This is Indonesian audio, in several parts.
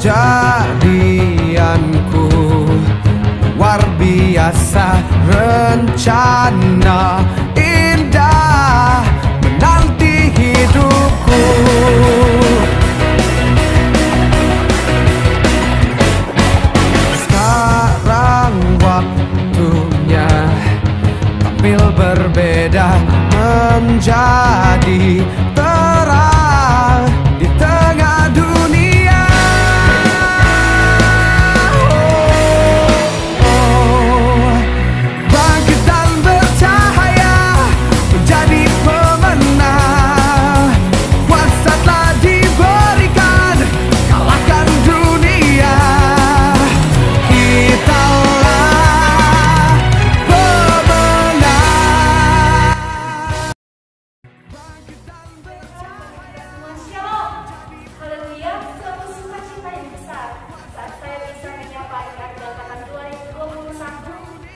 kejadianku luar biasa, rencana indah menanti hidupku. Sekarang waktunya tampil berbeda, menjadi terang di tengah dunia. Bangkit dan bercahaya, menjadi pemenang. Kuasa telah diberikan, kalahkan dunia. Kitalah pemenang. Shalom, haleluya, suatu sukacita yang besar saat saya bisa menyapa Anda dalam 2021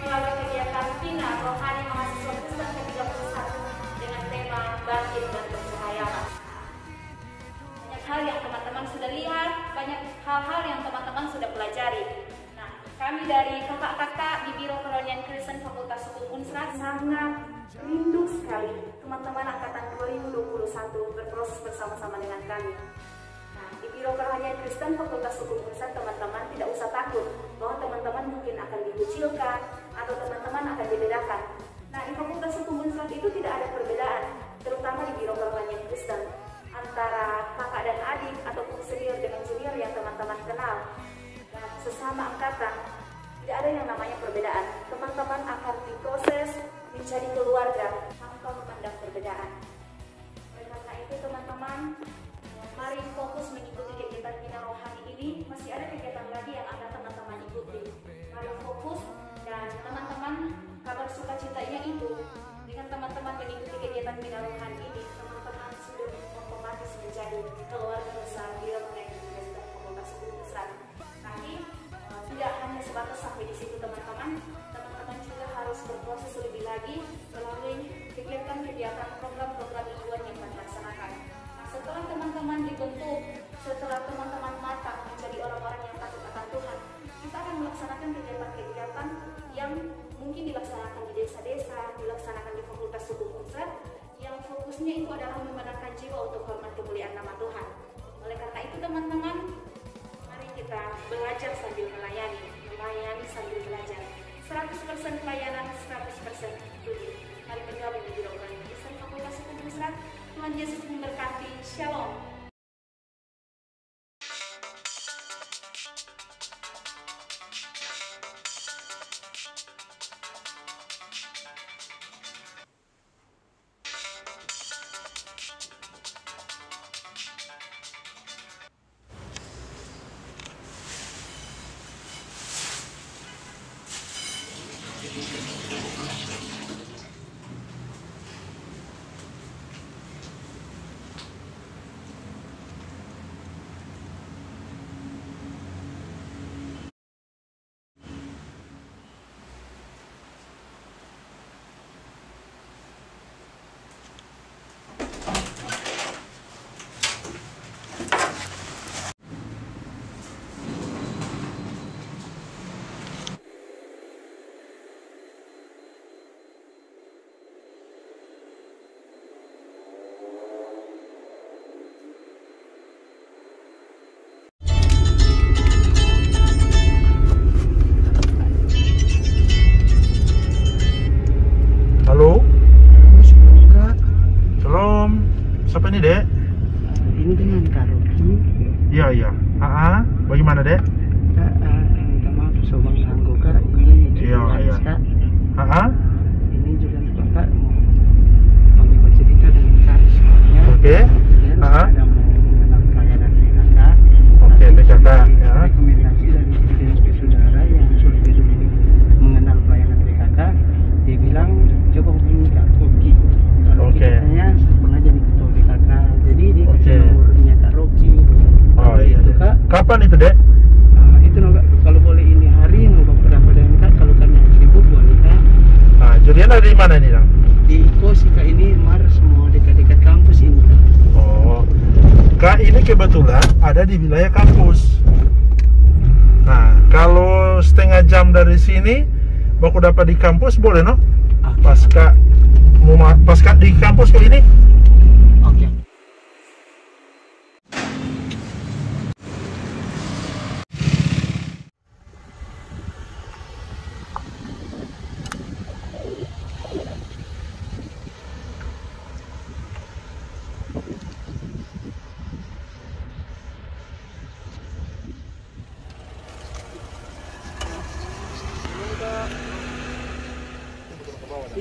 melalui kegiatan Bina Rohani Mahasiswa Kristen ke-31 dengan tema Bangkit dan Bercahaya. Banyak hal yang teman-teman sudah lihat, banyak hal-hal yang teman-teman sudah pelajari. Nah, kami dari kakak-kakak di Biro Kerohanian Kristen Fakultas Hukum Unsrat sangat rindu sekali teman-teman angkatan 2021 berproses bersama-sama dengan kami. Nah, di Biro Kerohanian Kristen Fakultas Hukum Unsrat, teman-teman tidak usah takut bahwa teman-teman mungkin akan dikucilkan atau teman-teman akan dibedakan. Nah, di Fakultas Hukum Unsrat itu tidak ada perbedaan, terutama di Biro Kerohanian Kristen, antara kakak dan adik ataupun senior dengan junior yang teman-teman kenal. Dan sesama angkatan tidak ada yang namanya perbedaan. Teman-teman akan diproses menjadi keluarga tanpa memandang perbedaan. Oleh karena itu teman-teman, mari fokus mengikuti kegiatan Bina Rohani ini. Masih ada kegiatan lagi yang akan teman-teman ikuti. Mari fokus, dan teman-teman, kabar sukacitanya itu dengan teman-teman mengikuti kegiatan Bina Rohani ini, teman-teman sudah otomatis menjadi keluarga besar Biro Kerohanian Kristen Fakultas Hukum Unsrat. Tapi tidak hanya sebatas sampai di situ teman-teman. Teman-teman juga harus berproses lebih lagi melalui kegiatan-kegiatan program-program mingguan yang kami laksanakan. Nah, setelah teman-teman dibentuk, setelah teman-teman matang menjadi orang-orang yang takut akan Tuhan, kita akan melaksanakan kegiatan-kegiatan yang mungkin dilaksanakan di desa-desa, dilaksanakan di Fakultas Hukum Unsrat, yang fokusnya itu adalah memenangkan jiwa untuk hormat kemuliaan nama Tuhan. Oleh karena itu teman-teman, mari kita belajar sambil melayani, melayani sambil belajar. 100% pelayanan, 100% studi. Mari bergabung di Biro Kerohanian Kristen Fakultas Hukum Unsrat. Tuhan Yesus memberkati. Shalom. Siapa ini, Dek? Ini dengan Kak Rocky. Iya. Bagaimana, Dek? Kak, minta maaf Sobang Sanggo, Kak. Ini Iya. Kak. Ini juga untuk Kak mau bercerita dengan Kak soalnya. Oke. Ada mau mengenal pelayanan PKK. Oke, PKK. Ya. Rekomendasi dari DNSP saudara yang sudah dulu mengenal pelayanan PKK. Dia bilang coba hubungi Kak Rocky. Oke. Katanya pernah jadi ketua PKK. Jadi dia Oke. kasih nomornya Kak Rocky. Oh iya. Itu Kak. Kapan itu, Dek? Itu Kak, kalau boleh ini hari mau berapa dengan Kak, kalau kan yang sibuk boleh Kak. Nah, Julian ada di mana nih, Dang? Di Kosi Kak, ini Mars mau dekat-dekat kampus ini Kak. Oh. Kak, ini kebetulan ada di wilayah kampus. Nah, kalau setengah jam dari sini baku dapat di kampus boleh no? Pasca di kampus ke ini? Oke.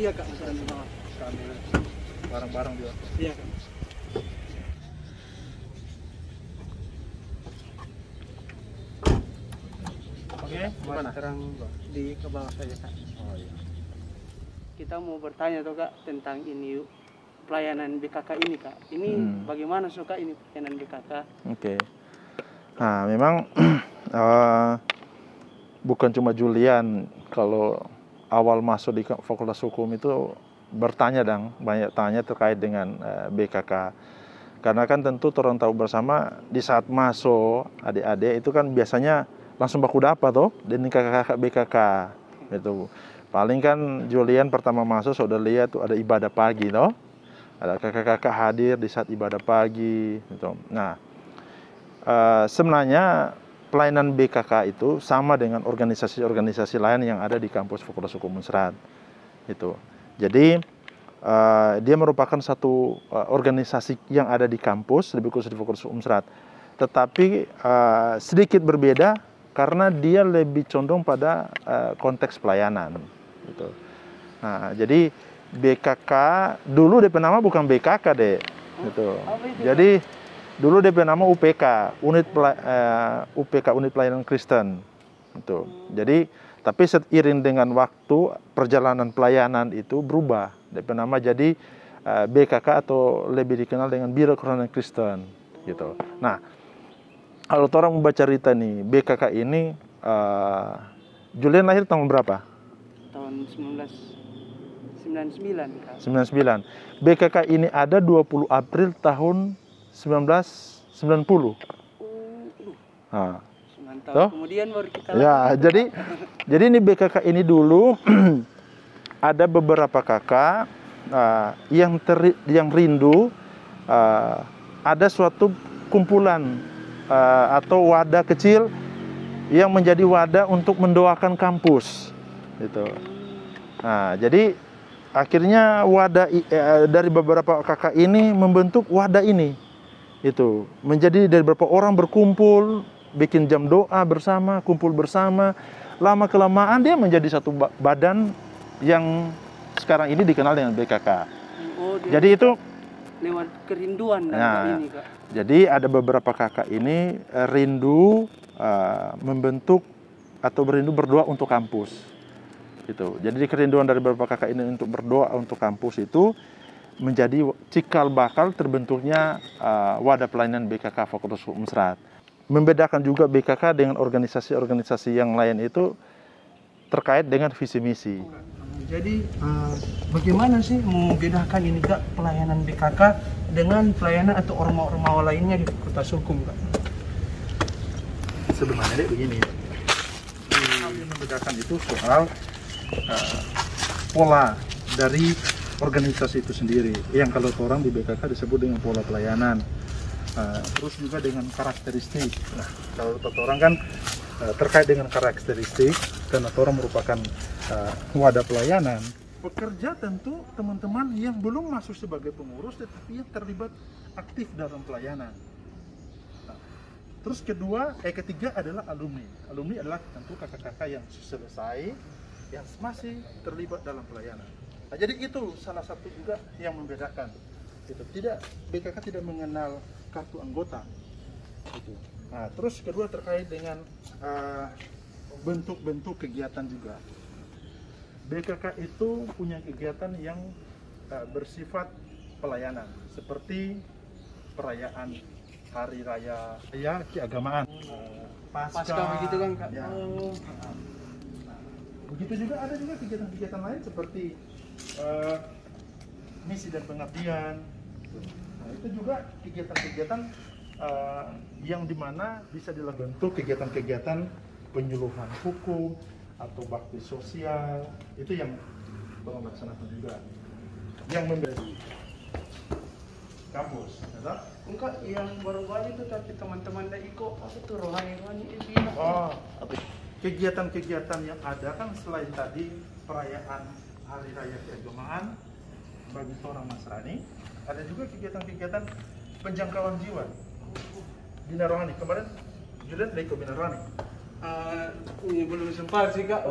Iya kak, masukan di bawah. Barang-barang juga. Iya kak. Oke, gimana? Terang di ke bawah saja kak. Oh iya. Kita mau bertanya tuh kak tentang ini pelayanan BKK ini kak. Ini bagaimana suka ini pelayanan BKK? Oke. Nah, memang bukan cuma Julian kalau awal masuk di Fakultas Hukum itu bertanya banyak tanya terkait dengan BKK. Karena kan tentu orang tahu bersama di saat masuk adik-adik itu kan biasanya langsung baku dapat toh dan kakak-kakak BKK itu. Paling kan Julian pertama masuk sudah lihat tuh ada ibadah pagi toh. Ada kakak-kakak hadir di saat ibadah pagi gitu. Nah, sebenarnya pelayanan BKK itu sama dengan organisasi-organisasi lain yang ada di kampus Fakultas Hukum Unsrat. Itu. Jadi dia merupakan satu organisasi yang ada di kampus, lebih khusus di Fakultas Hukum Unsrat. Tetapi sedikit berbeda karena dia lebih condong pada konteks pelayanan. Gitu. Nah, jadi BKK dulu DP nama bukan BKK deh. Gitu. Jadi dulu DP nama UPK, UPK Unit Pelayanan Kristen. Itu. Jadi tapi seiring dengan waktu perjalanan pelayanan itu berubah. DP nama jadi BKK atau lebih dikenal dengan Biro Kehormatan Kristen. Gitu. Nah, kalau orang membaca cerita nih, BKK ini Julian lahir tahun berapa? Tahun 1999 kak. 99. BKK ini ada 20 April tahun 1990. Nah, Mantap. Kemudian baru kita ya, jadi ini BKK ini dulu ada beberapa kakak yang rindu ada suatu kumpulan atau wadah kecil yang menjadi wadah untuk mendoakan kampus gitu. Nah, jadi akhirnya wadah dari beberapa kakak ini membentuk wadah ini. Itu menjadi dari beberapa orang berkumpul, bikin jam doa bersama, kumpul bersama. Lama kelamaan dia menjadi satu badan yang sekarang ini dikenal dengan BKK. Jadi itu lewat kerinduan ini kak. Jadi ada beberapa kakak ini rindu membentuk atau berindu berdoa untuk kampus. Gitu. Jadi kerinduan dari beberapa kakak ini untuk berdoa untuk kampus itu menjadi cikal bakal terbentuknya wadah pelayanan BKK Fakultas Hukum Unsrat. Membedakan juga BKK dengan organisasi-organisasi yang lain itu terkait dengan visi misi. Jadi bagaimana sih membedakan ini kak pelayanan BKK dengan pelayanan atau orma-orma lainnya di Fakultas Hukum kak? Sebenarnya begini, hal yang membedakan itu soal pola dari organisasi itu sendiri, yang kalau orang di BKK disebut dengan pola pelayanan. Terus juga dengan karakteristik. Nah, kalau orang kan terkait dengan karakteristik, karena orang merupakan wadah pelayanan. Pekerja tentu teman-teman yang belum masuk sebagai pengurus, tetapi yang terlibat aktif dalam pelayanan. Nah, terus ketiga adalah alumni. Alumni adalah tentu kakak-kakak yang selesai, yang masih terlibat dalam pelayanan. Nah, jadi itu salah satu juga yang membedakan. Itu BKK tidak mengenal kartu anggota. Itu. Nah, terus kedua terkait dengan bentuk-bentuk kegiatan juga. BKK itu punya kegiatan yang bersifat pelayanan, seperti perayaan hari raya keagamaan, Pasca begitu kan kak? Ya. Begitu juga ada juga kegiatan-kegiatan lain seperti misi dan pengabdian. Nah, itu juga kegiatan-kegiatan yang dimana bisa dilakukan untuk kegiatan-kegiatan penyuluhan hukum atau bakti sosial, itu yang tolong laksanakan juga. Yang memberi kampus, ya? Enggak, yang baru-baru itu tapi teman-teman dari Iko apa tuh rohani itu. Oh, kegiatan-kegiatan yang ada kan selain tadi perayaan Hari Raya Keagamaan bagi orang Nasrani, ada juga kegiatan-kegiatan penjangkauan jiwa. Bina rohani kemarin Julian dari Bina rohani. Ini belum sempat sih Kak,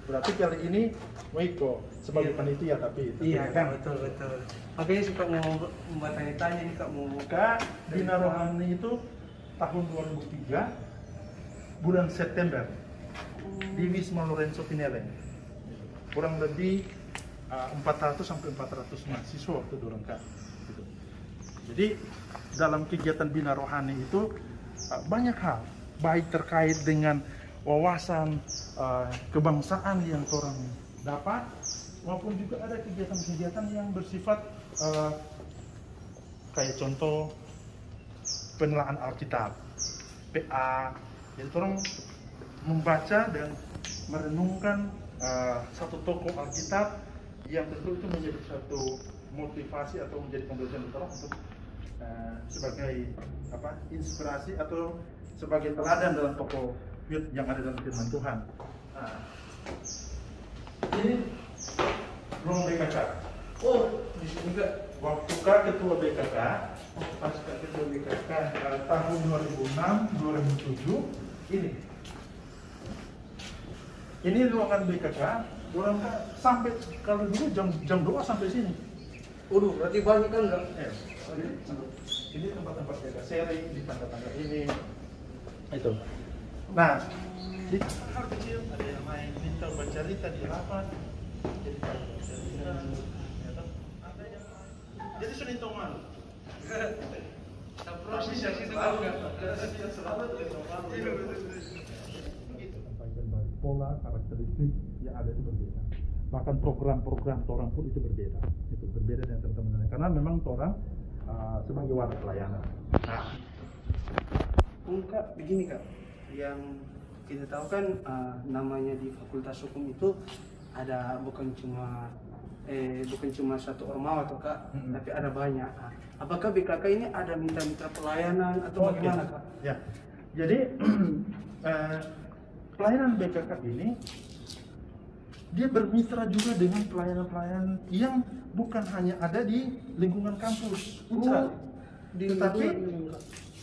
Berarti kali ini Moiko sebagai panitia tapi iya kan, betul. Makanya suka mau bertanya-tanya nih Kak, mau Kak, Bina rohani itu tahun 2003 bulan September di Wisma Lorenzo Pineleng. Kurang lebih 400 sampai 400 mahasiswa waktu dorong Kak. Gitu. Jadi dalam kegiatan Bina rohani itu banyak hal, baik terkait dengan wawasan kebangsaan yang orang dapat, maupun juga ada kegiatan-kegiatan yang bersifat kayak contoh penelaahan Alkitab, PA. Jadi orang membaca dan merenungkan satu tokoh Alkitab yang tentu itu menjadi satu motivasi atau menjadi pembelajaran orang untuk sebagai inspirasi atau sebagai teladan dalam tokoh yang ada dalam firman Tuhan. Nah, ini ruang BKK. oh di sini Kak. Waktu Kak ketua BKK, pas Kak ketua BKK tahun 2006-2007 ini ruangan BKK. Orang sampai kalau dulu jam 2 sampai sini. Waduh, berarti banyak kan Kak? Ini tempat-tempat jaga seri di tangga-tangga ini. Itu. Nah, di hal kecil ada yang main minta bercerita di rapat. Jadi kalau bercerita, ada yang main. Jadi sudah itu malu. Proses yang selalu kan? Selalu begitu. Sampaikan balik pola karakteristik yang ada itu berbeda. Bahkan program-program orang pun itu berbeda. Itu berbeda dengan teman-teman lain. Karena memang orang sebagai wadah pelayanan. Nah, Kak, begini Kak, yang kita tahu kan namanya di Fakultas Hukum itu ada bukan cuma satu ormawa atau Kak, tapi ada banyak. Apakah BKK ini ada mitra-mitra pelayanan atau bagaimana Kak? Ya, jadi pelayanan BKK ini dia bermitra juga dengan pelayanan-pelayanan yang bukan hanya ada di lingkungan kampus, tetapi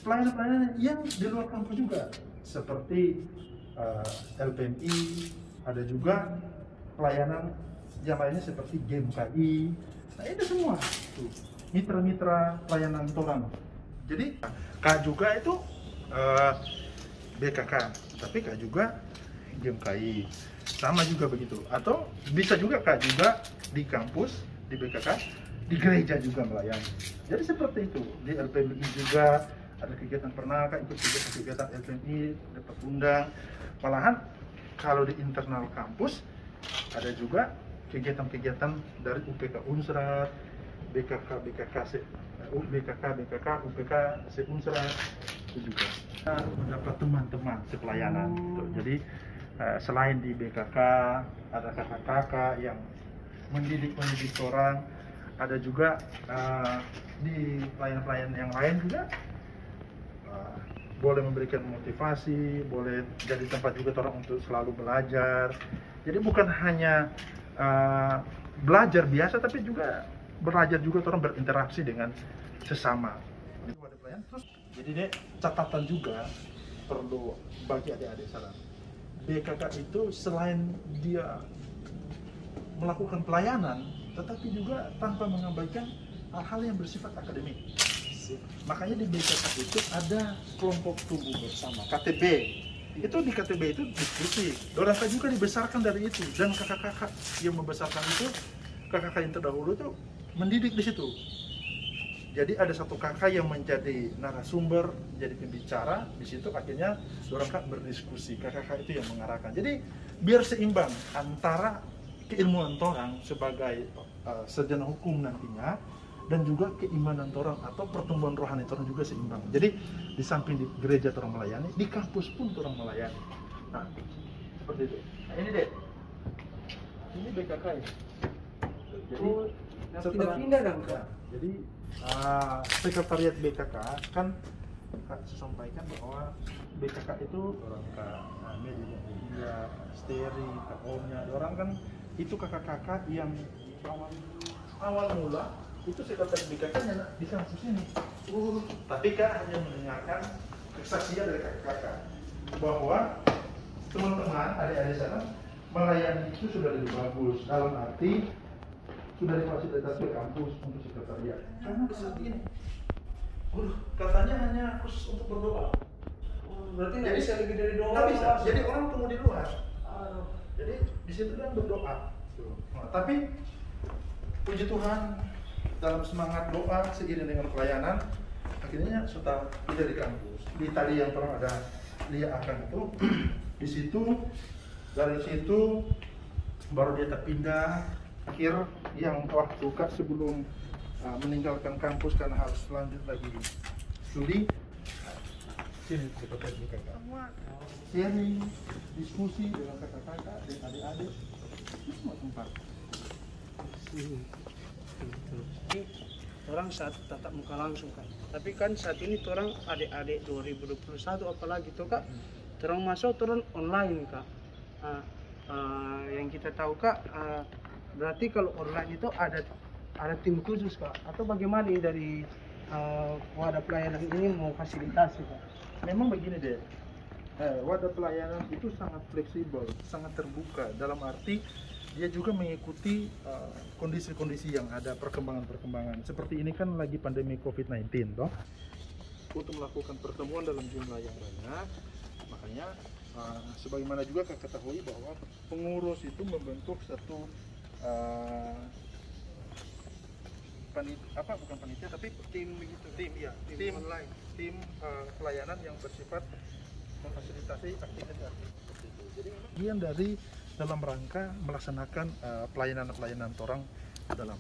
pelayanan-pelayanan yang di luar kampus juga, seperti LPMI, ada juga pelayanan yang lainnya seperti GMKI. Nah itu semua tuh mitra-mitra pelayanan orang. Jadi Kak juga itu BKK, tapi Kak juga GMKI, sama juga begitu. Atau bisa juga Kak juga di kampus, di BKK, di gereja juga melayani. Jadi seperti itu. Di LPMI juga ada kegiatan, pernah Kak ikut kegiatan LPMI, dapat undang. Malahan kalau di internal kampus ada juga kegiatan-kegiatan dari UPK Unsrat, BKK, UPK Unsrat, itu juga. Kita mendapat teman-teman sepelayanan. Gitu. Jadi selain di BKK ada kakak-kakak yang mendidik orang, ada juga di pelayan-pelayan yang lain juga boleh memberikan motivasi, boleh jadi tempat juga orang untuk selalu belajar. Jadi bukan hanya belajar biasa, tapi juga belajar juga orang berinteraksi dengan sesama. Terus jadi deh catatan juga perlu bagi adik-adik salah. BKK itu selain dia melakukan pelayanan, tetapi juga tanpa mengabaikan hal-hal yang bersifat akademik. Makanya di BKK itu ada kelompok tumbuh bersama, KTB. Itu di KTB itu diskusi. Dorangka juga dibesarkan dari itu, dan kakak-kakak yang membesarkan itu, kakak-kakak yang terdahulu itu mendidik di situ. Jadi ada satu kakak yang menjadi narasumber, jadi pembicara di situ, akhirnya dorangka berdiskusi. Kakak-kakak itu yang mengarahkan. Jadi biar seimbang antara keilmuan orang sebagai sarjana hukum nantinya, dan juga keimanan orang atau pertumbuhan rohani orang juga seimbang. Jadi di samping di gereja orang melayani, di kampus pun orang melayani. Nah, seperti itu. Nah, ini deh. Ini BKK ya. Jadi pindah-pindah dong kak. jadi sekretariat BKK kan Kak sampaikan bahwa BKK itu orang Kak media, Steri, Kak Omnya, orang kan itu kakak-kakak yang awal mula itu sekretariat BKK nya di kampus ini. Tapi Kak hanya mendengarkan kesaksian dari kakak-kakak bahwa teman-teman adik-adik sana melayani itu sudah lebih bagus, dalam arti sudah difasilitasi ke kampus untuk sekretariat. Karena seperti ini, katanya hanya khusus untuk berdoa. Berarti nggak bisa lebih dari doa. Nggak bisa. Jadi orang tunggu di luar. Jadi di situ kan berdoa. Nah, tapi puji Tuhan dalam semangat doa seiring dengan pelayanan, akhirnya sudah tidak di kampus. Di tadi yang pernah ada Lia akan itu, di situ dari situ baru dia terpindah akhir yang waktu Kak sebelum meninggalkan kampus karena harus lanjut lagi studi. Sini seperti ini Kakak. Sharing, diskusi dengan kakak-kakak dan adik-adik. Itu semua tempat. Orang saat tatap muka langsung kan. Tapi kan saat ini orang adik-adik 2021 apalagi tuh kak, orang masuk orang online kak. Yang kita tahu kak, berarti kalau online itu ada tim khusus kak. Atau bagaimana ini dari wadah pelayanan ini mau fasilitasi kak? Memang begini deh. Wadah pelayanan itu sangat fleksibel, sangat terbuka. Dalam arti dia juga mengikuti kondisi-kondisi yang ada, perkembangan-perkembangan. Seperti ini kan lagi pandemi COVID-19, toh. Untuk melakukan pertemuan dalam jumlah yang banyak, makanya sebagaimana juga Kak ketahui bahwa pengurus itu membentuk satu bukan panitia tapi tim begitu, tim online, tim pelayanan yang bersifat memfasilitasi aktivitas seperti itu. Jadi bagian dari dalam rangka melaksanakan pelayanan-pelayanan orang dalam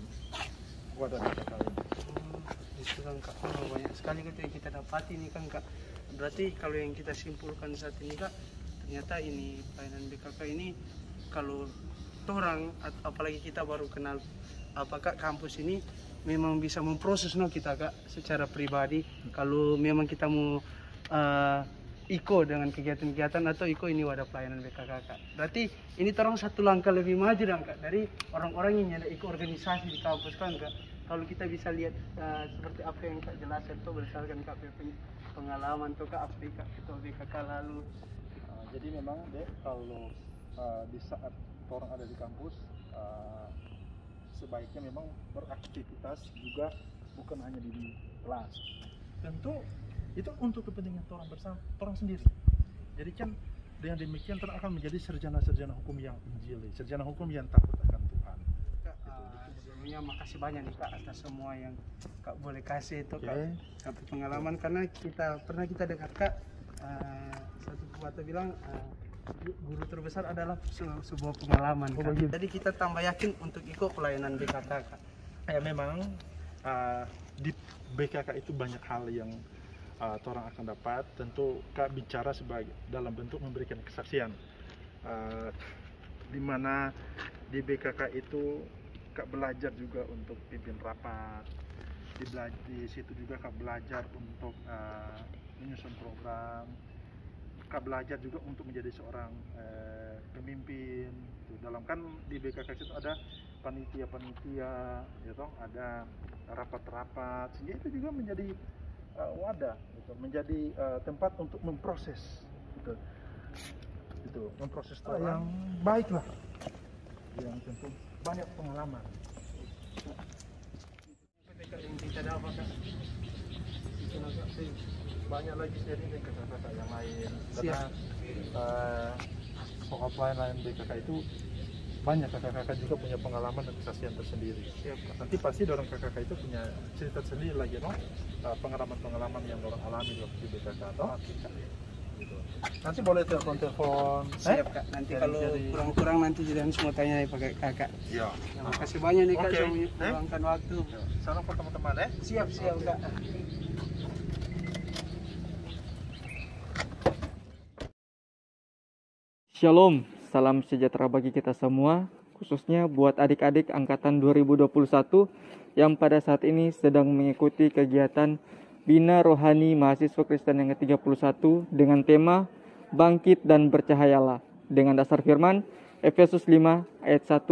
wadah BKK ini. Itu kan kak, banyak sekali kan yang kita dapati ini kan kak. Berarti kalau yang kita simpulkan saat ini kak, ternyata ini pelayanan BKK ini kalau orang apalagi kita baru kenal apakah kampus ini memang bisa memproses kita kak secara pribadi. Kalau memang kita mau iko dengan kegiatan-kegiatan atau iko ini wadah pelayanan BKK kak. Berarti ini orang satu langkah lebih maju dong kak dari orang-orang yang ada iko organisasi di kampus kan kak. Kalau kita bisa lihat seperti apa yang kak jelaskan tuh berdasarkan kak pengalaman tuh kak Afrika ketua BKK lalu. Jadi memang deh kalau di saat orang ada di kampus sebaiknya memang beraktivitas juga bukan hanya di kelas. Tentu itu untuk kepentingan orang bersama, orang sendiri. Jadi kan dengan demikian orang akan menjadi sarjana-sarjana hukum yang injili, sarjana hukum yang takut akan Tuhan. Sebelumnya makasih banyak nih kak atas semua yang kak boleh kasih itu kak satu pengalaman karena pernah kita dengar kak satu pepatah bilang guru terbesar adalah sebuah pengalaman kak. Jadi kita tambah yakin untuk ikut pelayanan BKK kak. Ya memang di BKK itu banyak hal yang orang akan dapat. Tentu Kak bicara sebagai dalam bentuk memberikan kesaksian, di mana di BKK itu Kak belajar juga untuk pimpin rapat, di situ juga Kak belajar untuk menyusun program, Kak belajar juga untuk menjadi seorang pemimpin. Dalam kan di BKK itu ada panitia-panitia, ya toh, ada rapat-rapat, sehingga itu juga menjadi wadah, gitu, menjadi tempat untuk memproses, gitu, memproses yang baik lah, yang tentu banyak pengalaman. Yang kita dapat kan, Banyak lagi sharing dengan kakak-kakak yang lain, karena soal pelayanan BKK itu banyak kakak-kakak juga punya pengalaman dan kesaksian tersendiri. Nanti pasti orang kakak-kakak itu punya cerita sendiri lagi, no? Pengalaman-pengalaman yang orang alami waktu di BKK, no? Gitu. Nanti boleh telepon. Siap kak, nanti kalau kurang-kurang nanti jangan semua tanya pakai kakak. Iya. Terima kasih banyak nih kak sudah meluangkan waktu. Salam buat teman-teman ya. Siap kak. Shalom, salam sejahtera bagi kita semua, khususnya buat adik-adik angkatan 2021 yang pada saat ini sedang mengikuti kegiatan Bina Rohani Mahasiswa Kristen yang ke-31 dengan tema Bangkit dan Bercahayalah dengan dasar firman Efesus 5 ayat 1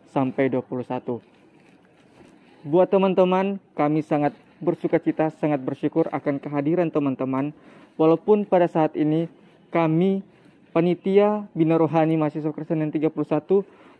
sampai 21. Buat teman-teman, kami sangat bersukacita, sangat bersyukur akan kehadiran teman-teman, walaupun pada saat ini kami Panitia Bina Rohani Mahasiswa Kristen yang 31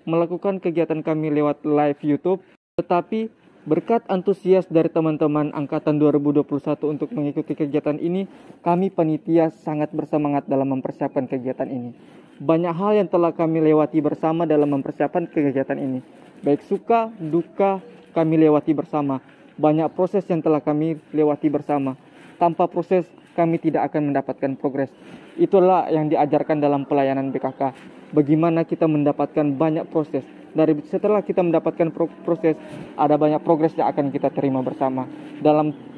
melakukan kegiatan kami lewat live YouTube, tetapi berkat antusias dari teman-teman angkatan 2021 untuk mengikuti kegiatan ini, kami panitia sangat bersemangat dalam mempersiapkan kegiatan ini. Banyak hal yang telah kami lewati bersama dalam mempersiapkan kegiatan ini. Baik suka, duka, kami lewati bersama. Banyak proses yang telah kami lewati bersama. Tanpa proses, kami tidak akan mendapatkan progres. Itulah yang diajarkan dalam pelayanan BKK. Bagaimana kita mendapatkan banyak proses. Setelah kita mendapatkan proses, ada banyak progres yang akan kita terima bersama.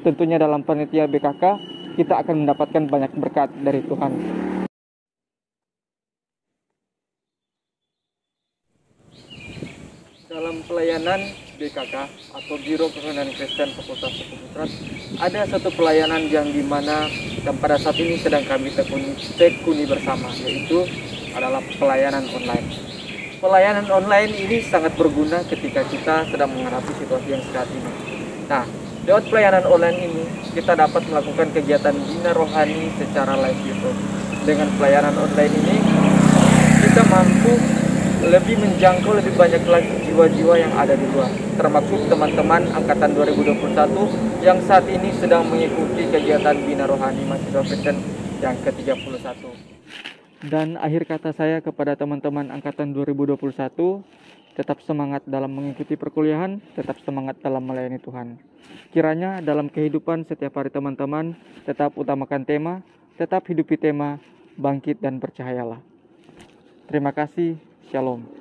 Tentunya dalam panitia BKK, kita akan mendapatkan banyak berkat dari Tuhan. Dalam pelayanan BKK atau Biro Kehunian Kristen Fakultas Hukum Unsrat, ada satu pelayanan yang dimana dan pada saat ini sedang kami tekuni bersama, yaitu adalah pelayanan online. Pelayanan online ini sangat berguna ketika kita sedang menghadapi situasi yang saat ini. Nah, lewat pelayanan online ini kita dapat melakukan kegiatan Bina Rohani secara live YouTube. Dengan pelayanan online ini kita mampu lebih menjangkau lebih banyak lagi jiwa-jiwa yang ada di luar, termasuk teman-teman angkatan 2021 yang saat ini sedang mengikuti kegiatan Bina Rohani Mahasiswa Kristen yang ke-31. Dan akhir kata saya kepada teman-teman angkatan 2021, tetap semangat dalam mengikuti perkuliahan, tetap semangat dalam melayani Tuhan. Kiranya dalam kehidupan setiap hari teman-teman tetap utamakan tema, tetap hidupi tema, bangkit dan percayalah. Terima kasih. Shalom.